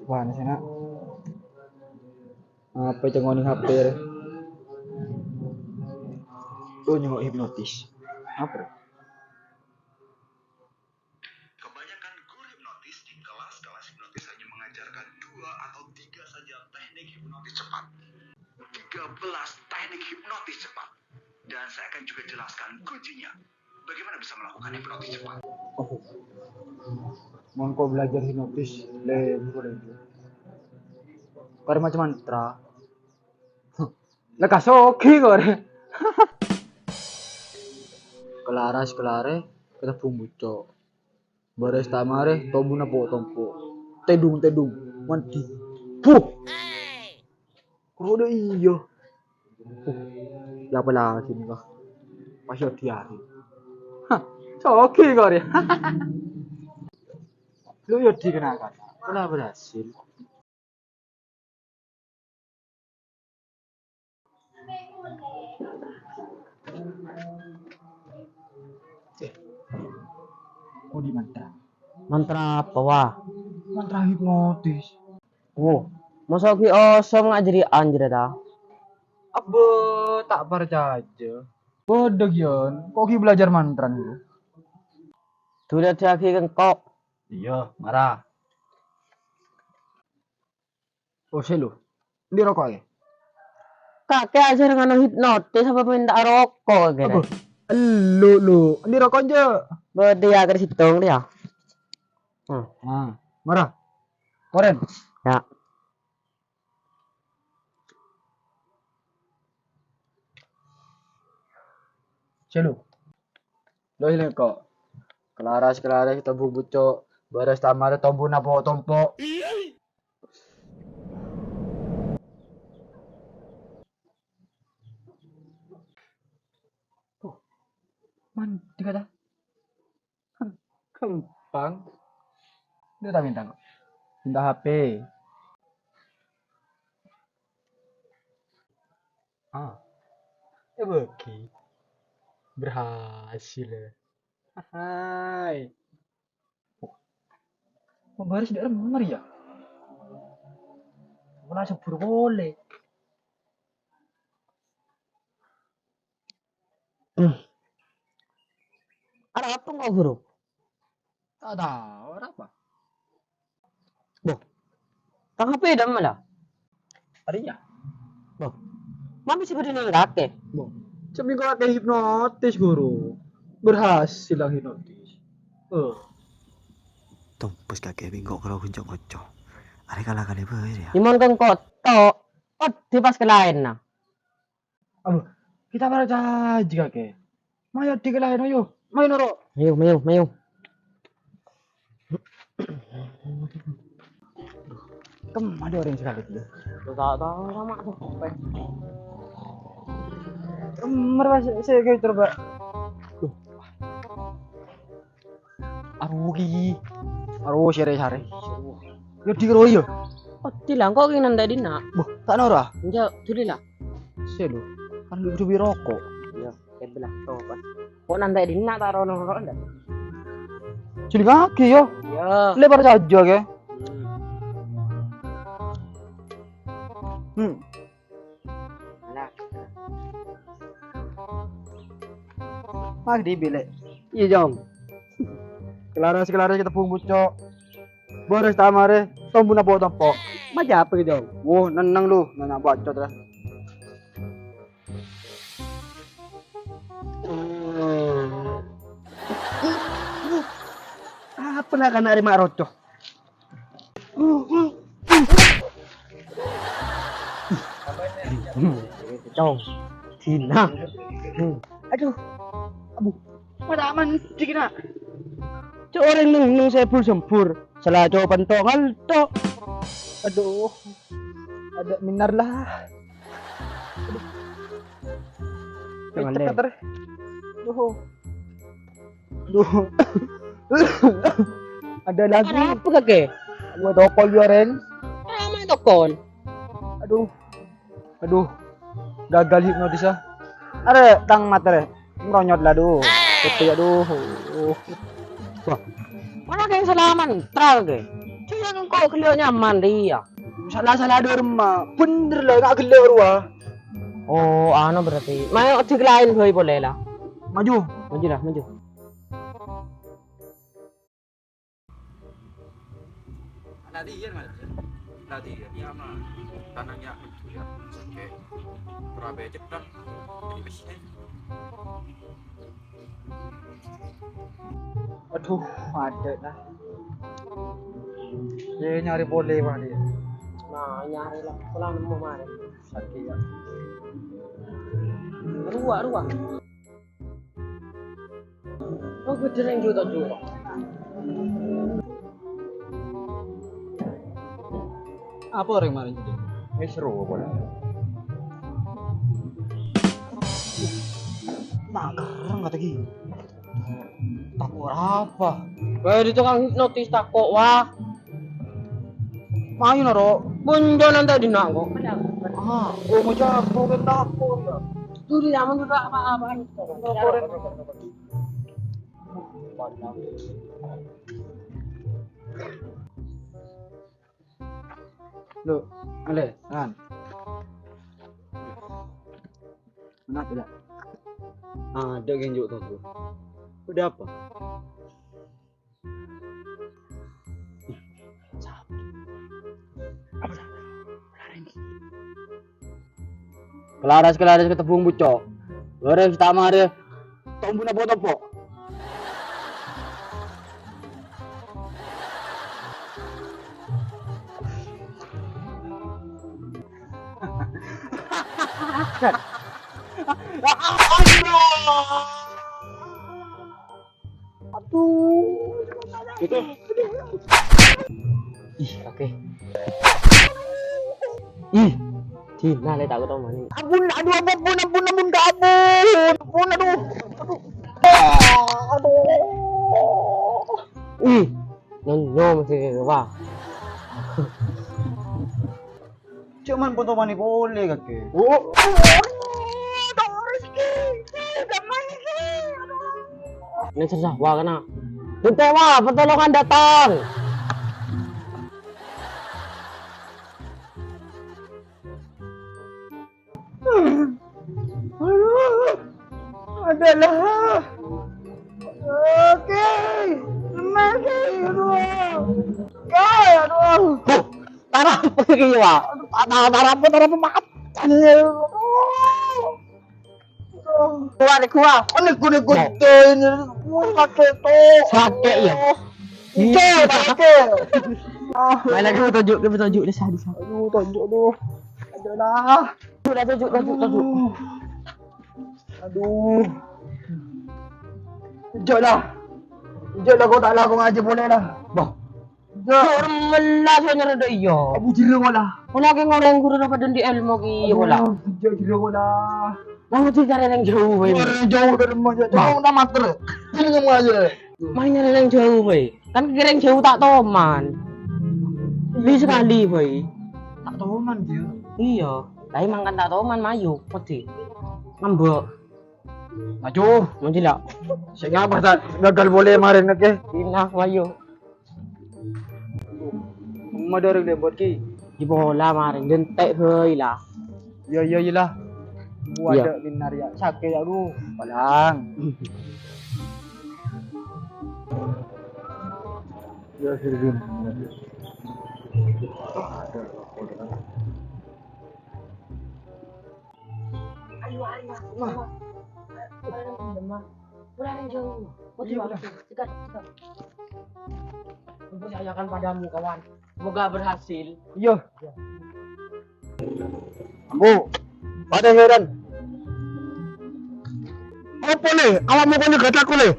Wah, sih nak. Apa cengoni HP? Tuh nyengok hipnotis. Apa? Kebanyakan guru hipnotis di kelas-kelas hipnotis hanya mengajarkan 2 atau 3 saja teknik hipnotis cepat. 13 teknik hipnotis cepat. Dan saya akan juga jelaskan kuncinya. Bagaimana bisa melakukan hipnotis cepat. Oh. Mau kau belajar hipnotis, boleh. Kau macam mantra. Lekas oke kau. Kelaras kita pumbuco. Bares tamare tombu na po tompo. Tedung mandi. Puh. Kau udah iyo. Ya apa lagi nih kau? Masih diari. Oke kau ya. Lu yo dikenakan. Udah berhasil. Oh di mantra. Mantra apa wah? Mantra hipnotis. Oh, masa ki osong ngajari anjir dah. Abe tak percaya. Bodoh yon. Kok ki belajar mantra nih? Sudah lagi kengkok. Iya, marah. Oh, selo. Di rokok ya? Kakek ajar ngono hipnotis apa minta rokok gitu. Lu. Di rokok aja. Bode ya ke situng dia. Nah, marah. Koren. Ya. Selo. Lo hilang kok. Kelaras kita bubuco. Baras tamare tompo tompo. Mandi kata. Gampang. Dia tak minta kok. Minta HP. Bagi. Berhasil. Hai. Oh, baris di remar ya? Mana sebur boleh. Ada apa enggak guru? Tak tahu apa. Boh. Tang HP dah malah. Harinya. Boh. Mami sih berdiri kakek. Boh. Seminggu ada hipnotis guru. Berhasil lah hipnotis. Tumpus kakek bingkok kalau kencok-kencok. Ada kalah-kalah ya. Imon kengkok tok. Oh, di pas ke lain nah. Kita baca aja kakek. Mayo di kelain ayo. Mayo noro. Mayu. Ada orang sekali tuh. Tak tahu sama sampai. Merasa saya kayak coba. Aruh sare. Yo dikero yo. Oh, tilang kok ingin nanda dina. Boh, tak nora. Enggak, tulilah. Selo. Kan lu duwe rokok. Ya, belah to pas. Kok nanda dina taro noro ndak? Jadi kaki yo. Ya. Lebar saja ke. Nah. Di bilek. Iya, Jong. Kelaras kita pungbuco. Baris tamare tombu na po tompo. Baca apa gitu? Wo, nenang lu, nanya bacot lah. Apa nak kena ada mak rocoh? Jong. Tina. Aduh. Abu. Pada aman dikit nak. Cok orang nung sepul sempur. Salah jawaban tongal tok. Aduh. Ada minar lah. Jangan deh. Duh. Ada lagi. Apa kakek? Gua tokol yoren. Ramai tokon. Aduh. Gagal hipnotis ah. Are tang materi. Meronyot lah aduh. Aduh. Wah. Mana kayak salah mantra ke? Dia kan kok kelihatan nyaman dia. Salah-salah ada rumah. Bener lah, nggak gelar wah. Oh, ano berarti. May tiglain hoy boleh lah. Maju. Maju lah, maju. Nanti iya mas, nanti iya mah tanahnya itu ya, oke, berapa cepat jadi mesin. Aduh, ada lah. Dia nyari boleh mah dia. Nah, nyari lah. Kalau nemu mari. Sakit ya. Ruah. Oh, bener yang juta. Apa orang kemarin itu? Ini seru boleh. Nah, kerang kata gini. Takut apa? Wah, di tukang hipnotis tak kok wah. Mayu naro. Bunjo nanti di nak kok. Mau jago kan takut ya. Tuh di zaman tuh apa-apaan. Lu, ale, kan. Mana tidak? Ada yang juta tuh. Udah apa? Kelaras ketepung bucok. Goreng setama ada. Tombu na topo. Itu. Ih, oke. Ih, Cina le takut sama ini. Ampun, aduh, ampun, aduh. Ih, nyonya masih wah. Cuman foto mani boleh kake. Oh, ini susah wah kena. Bentar wah, pertolongan datang. Adalah. Oke. Aduh. Parah pergi wah. Parah maaf. Kuah. Kuning ini. Pakai tuh. Sakit ya. Pakai. Main lagi tunjuk di sana. Aduh, tunjuk tuh. Adalah. Sudah tunjuk. Aduh. Tunjuk lah kau tak lah kau ngaji boleh lah. Bah. Melah saya rada iya. Abu jira wala. Wala ke ngoreng guru dapat di ilmu ki wala. Jira wala. Mau cari yang jauh we. Orang jauh dari rumah jauh dah mater. Ini kamu aja. Main nyari yang jauh we. Kan kira yang jauh tak toman. Li sekali we. Tak tahu man dia. Iya. Lah emang kan tak toman mayu peti. Ngambek. Maju. Mau tidak? Saya ngapa tak gagal boleh kemarin ke? Pindah mayu. Madar le buat ki. Di bola maring dentek heuy lah. Ya lah. Buat Iya. ada binar ya. Sakit aduh. Palang. Ya sirgun. Ayo. Udah yang jauh. Mau tidak? Cekat. Mempercayakan padamu kawan. Semoga berhasil. Iya. Ambo. Pada heran. Apa nih? Awak mau kau kata aku nih?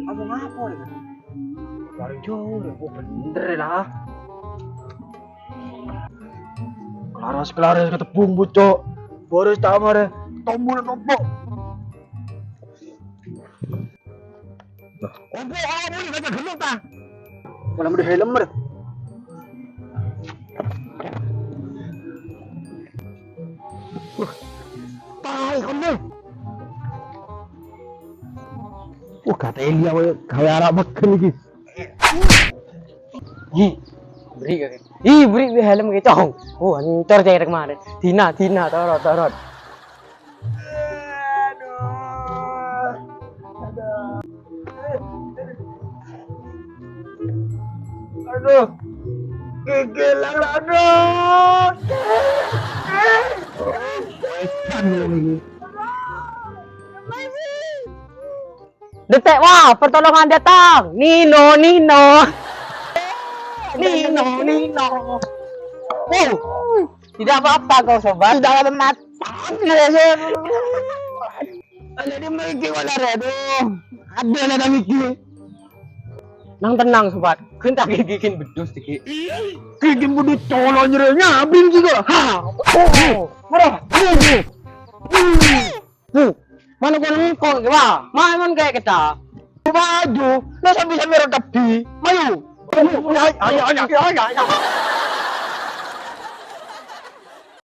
Aku ngapa nih? Baru jauh nih. Oh bener lah. Kelaras ketepung bucok. Boris tak marah. Tombol tombol. Opo awak mau kata gelung ta? Kalau mau helm mer. Tai kamu. Kata Elia gawe arek megen iki. Beri ke. Beri helm ke cong. Oh, hancur cek kemarin. Dina torot. Aduh. Gigilan aduh. Detek, wah, pertolongan datang. Nino. Tidak apa-apa kau sobat. Tidak ada mati. Ada di Miki wala redo. Ada na Miki. Nang tenang sobat. Kita gigikin bedus dikit. Gigin budu colo nyerenya abin juga. Ha. Marah. Mana kau nengkong gua? Mana kayak kita? Baju, lo sambil roda bi. Mayu. Ayo.